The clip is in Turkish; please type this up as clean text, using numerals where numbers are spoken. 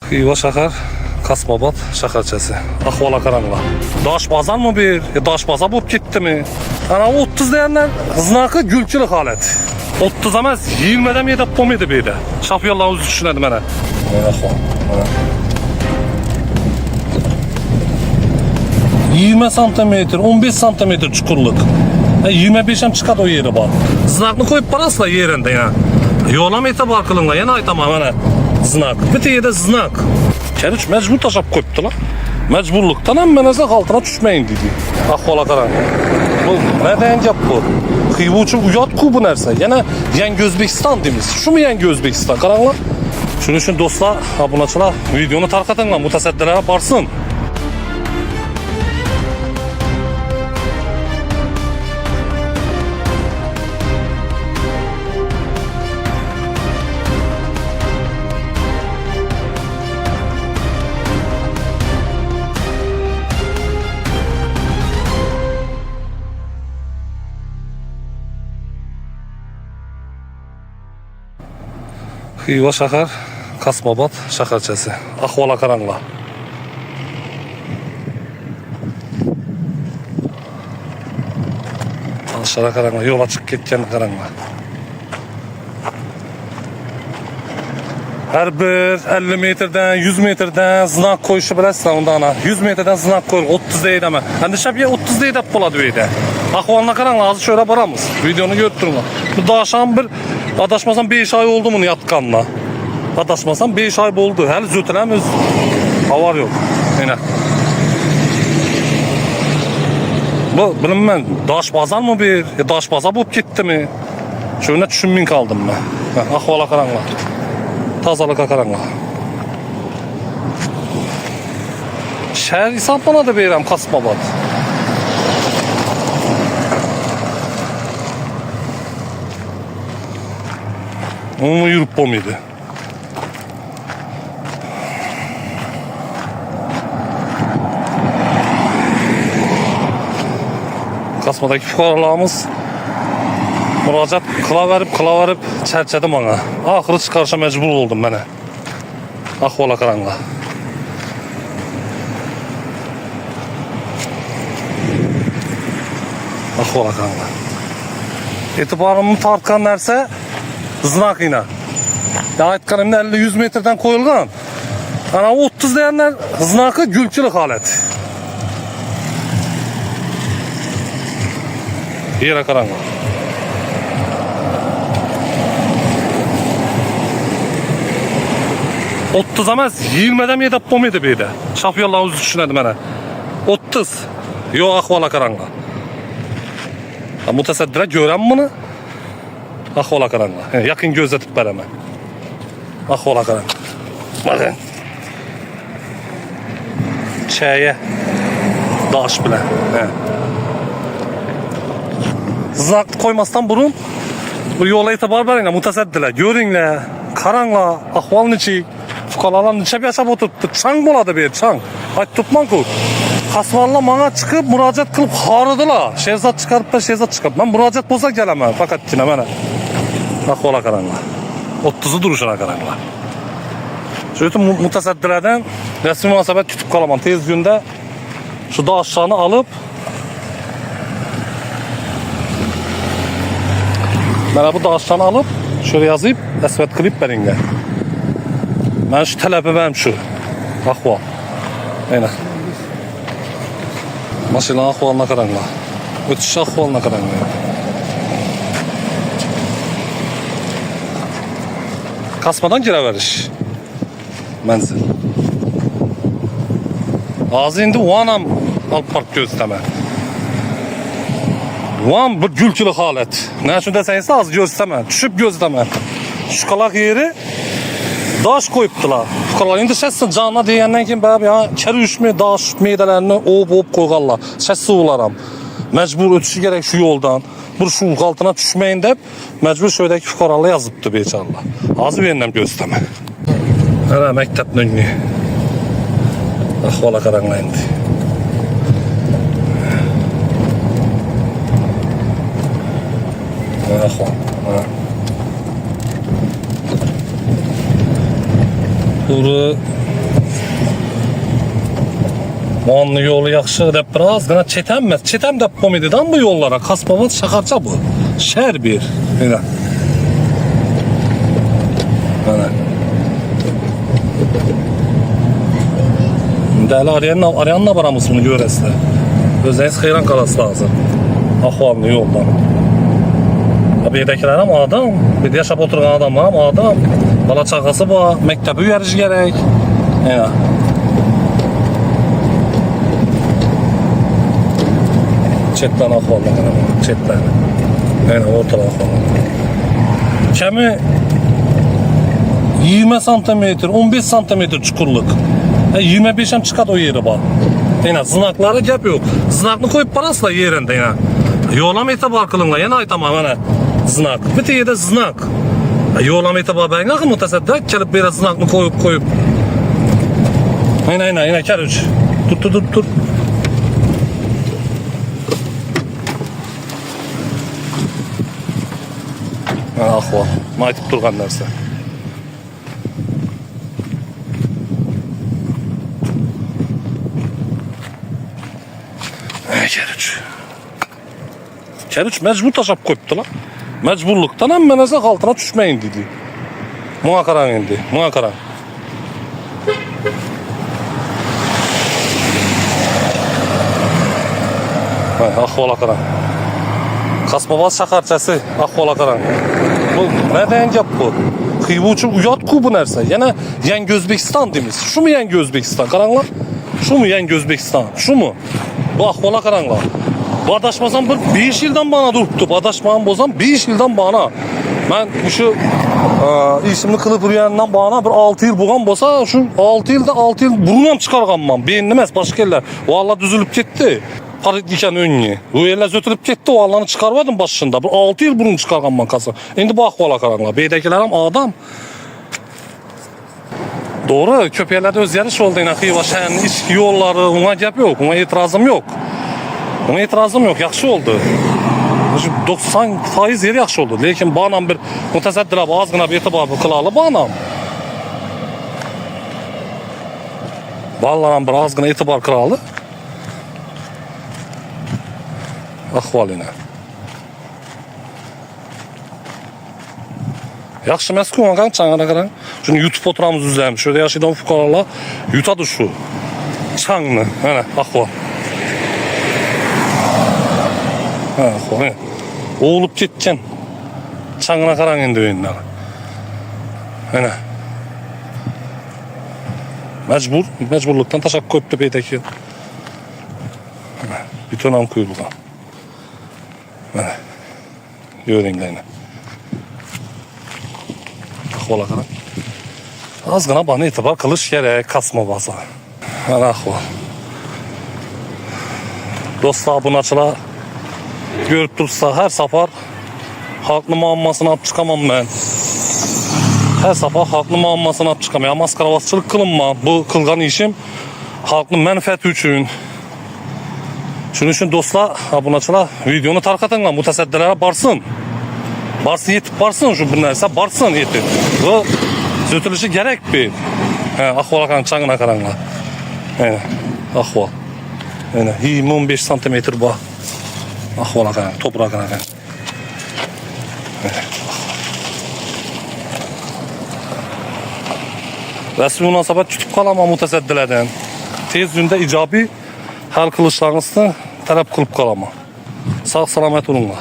Xiva shahar, Kasmobod shaharchasi. Ahvola qaranglar. Doshbozormi bu yer? Doshbozor bo'lib ketdimi? Ana 30 deganlar znaki gulchilik holat. 30 emas, 20 dan yetib bo'lmaydi bu yerda. Shofyorlar o'zi tushunadi mana. Mana. 20 santimetr, 15 santimetr chuqurlik. 25 ham chiqadi o yeri bor. Znakni qo'yib borasizlar yerinde ya. Yo'lam e'tibor qilinglar, yana aytaman mana. Znak. Bitta yerda znak. Kelish majbur tashab qo'yibdilar. Majburlikdan hamma narsa xaltına tushmayin dedi. Ahvola qarang. Bu neden gap bu? Xiva uchun uyat-ku bu narsa. Yana Yangi O'zbekiston deymiz. Shumi Yangi O'zbekiston? Qaranglar. Shuning uchun do'stlar, obunachilar videoni tarqatinglar, mutasaddilar borsin. Xiva shahar, Kasmobod shaharchasi. Ahvola qaranglar. Aşağı qaranglar, yo'l chiqib ketgan qaranglar. Her bir 50 metrden, 100 metrden znak koyuşu bilasizlar unda ana. 100 metrden znak koyup 30 deydimi. Endi şap 30 deydi bo'ladi bu yerda. Ahvolni qaranglar, hozir şöyle boramiz. Videoni ko'rib turinglar. Bu daşan bir adashmasam 5 ay oldu bunu yatkanla. Adashmasam 5 ay oldu. Hali zötülemiz. Havar yok. Yine. Bu bilinmem. Doshbozor mı bir? Doshbozor bo'lib ketdimi? Şöyle tushunmay kaldım ben. Ahvola qaranglar. Tozalikka qaranglar. Shahar hisoblanadi bu yeram Kasmobod. Onu yürüp bo'lmaydi. Kasmodagi fuqarolarimiz murojaat qilaverib charchadim ona. Oxiri chiqarishga majbur bo'ldim mana. Ahvola qaranglar. Ahvola qaranglar. E'tiborimni tortgan narsa znakina. Ya aytganimda 50-100 metrden koyulgan. Ana 30 deganlar znaki gulchilik holat. Yere qaranglar. Otuz emas, 20 dan yetib bo'lmaydi bu yerda. Shofyorlar o'zi tushunadi mana. 30. Yo ahvola qaranglar. Mutasaddilar ko'rami buni? Ahvola qaranglar. Yaqin ko'zatib beraman. Ahvola qarang. Bakın. Çaya daş bilen. Znak koymasdan burun bu yola itibar verin, mutasaddilar. Görünler, karanglar, ahval niçik. Fuqarolar necha yashab o'tiribdi. Chang bo'ladi bu yer, chang. Aytibman-ku. Kasmobodlar menga chiqib murojaat qilib xoridilar. Sherzod chiqariblar, sherzod chiqib. Men murojaat bo'lsa kelaman, faqatgina mana. Ahvola qaranglar. 30'u duruşuna qaranglar. Shu yerda mutasaddilardan rasmiy munosabat kutib qolaman. Tez kunda shu doshlarni olib mana bu doshlarni olib şöyle yazıp asfalt qilib beringlar. Ben şu talabim şu. Ahvol. Aynen. Mashina ahvolini qaranglar. O'tish ahvolini qaranglar. Kasmadan giraverish. Manzil. Hozir endi Vanam olib borib ko'rsataman. Van bir gulchilik holat. Nima shunda desangiz hozir ko'rsataman. Tushib ko'rsataman. Shu qaloq yeri daş koyuptular. Fuqarolar endi şəssin canına degandan keyin bab ya kərüşmə daş meydələrini op qoyğanlar. Şəssi olaram. Məcbur ötüşü gerek şu yoldan. Bir şu altına düşməyin deb məcbur şöydəki fuqarolar yazıbdı beçarlar. Hazır verirəm göstərmə. Ana məktəbin önünü. Ahvola qaranglar endi. Ahvol. Buru Muanlı yolu yaxşı dep biraz gına çetemez. Çetem dep komedidan bu yollara. Kaspavat şakarça bu. Şer bir. Yine. Ana. Deli arayanla baramız bunu görəsidir. Özünüz xeyran qalası lazım. Ahvallı yoldan. Beydekiler ama adam. Bir de yaşap oturgan adam ama adam. Bala çağası var. Mektebi uyarıcı gerek. Yine. Çetten ahvallı. Çetten. Yine ortada ahvallı. Kemi 20 santimetre, 15 santimetre çukurluk. 25'em çıkat o yeri bak. Yine zınakları gap yok. Zınakını koyup parası da yerinde yine. Yolam etibar kılınla yine ay tamam yine zınak. Bir tane de zınak. Yolam etibar ben yakın mutasaddak gelip böyle zınakını koyup. Yine gel üç. Tut. Ahval. Maytip durgan derse. Keruç mecbur taşap koyuptu lan. Mecburluktan hem menezek altına düşmeyin dedi. Muhakaran indi. Muhakaran. Ahval akaran. Kasbabaz şakarçası ahval akaran. Bu neden yap bu? Kıybu uçup uyat ku bu nerse. Yine Yeni Özbekistan demiş. Şu mu Yeni Özbekistan karanlar? Şu mu Yeni Özbekistan? Şu mu? Bu ahvala karanlar. Badaşmasam 5 yıldan bana duruptu. Badaşmağım bozan 5 yıldan bana. Ben şu işimni kılıp yürüyenden bana bir 6 yıl boğan bolsa şu 6 yıl burunam çıkarganmam. Beğenilmez başka yerler. O Allah düzülüp gitti. Parit diken önüne. O yerler zötülüp gitti. O Allah'ını çıkarmadım başında. Bir 6 yıl burun çıkarganmam kasa. Şimdi bu ahvala karanlar. Beydekilerim adam. Doğru. Köpeklerde öz yarış oldu. Kıyva şəhərinin içki yolları. Ona gap yok. Ona itirazım yok. Ona itirazım yok. Yaxşı oldu. 90% yeri yaxşı oldu. Lekin bana bir mutasaddir abi azgına bir etibarı kılalı bana. Vallahi bir azgına etibar kılalı. Ahvalına. Yaxşı məskun olan çanğına qaran. Çünkü YouTube oturamız üzərmiş. Şöyle yaşayan fukaralar yutadı şu. Çanğını. Hə, ahval. Ahval. Oğulup ketken. Çanğına qaran indi oyundan. Hə. Mecburluktan taşak koyup beydeki. Bir tonam kuyruğu. Görün gayna. Ahvala qaran. Azgına bana itibar kılış gerek kasma baza. Ana ahval. Dostlar bunaçılar görüp dursa her safar halklı muammasını alıp çıkamam ben. Her safar halklı muammasını alıp çıkamam. Ya maskaravasçılık kılınma. Bu kılgan işim halkın menfaati üçün. Şunun için dostlar, abunaçılar videonu tarqatınlar, mutasaddilere barsın. Barsın yetip barsın şu bir nerse, barsın yetip. Bu zötülüşü gerek bir. Ahval akan çangına karanlar. Ahval. 20-15 santimetre bu. Ahval akan, toprak akan. Resmi münasebet tutup kalama mutasaddilerden. Tez günde icabi hal kılışlarınızı talep kılıp kalama. Sağ salamet olunlar.